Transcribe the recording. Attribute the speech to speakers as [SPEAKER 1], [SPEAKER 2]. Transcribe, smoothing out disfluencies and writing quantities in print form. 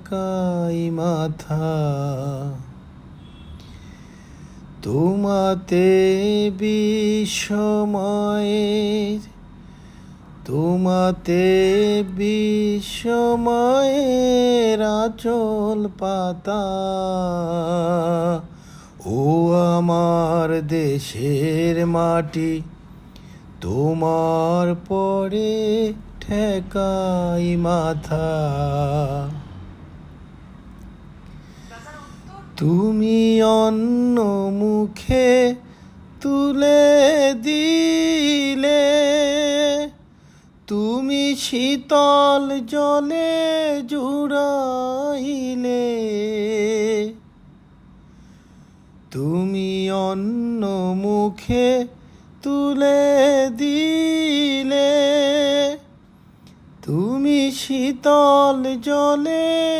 [SPEAKER 1] ঠেকাই মাথা। তোমাতে বিস্ময়ের আঁচল পাতা। ও আমার দেশের মাটি, তোমার পরে ঠেকাই মাথা। তুমি অন্য মুখে তুলে দিলে, তুমি শীতল জলে জুড়াইলে। তুমি অন্য মুখে তুলে দিলে, তুমি শীতল জলে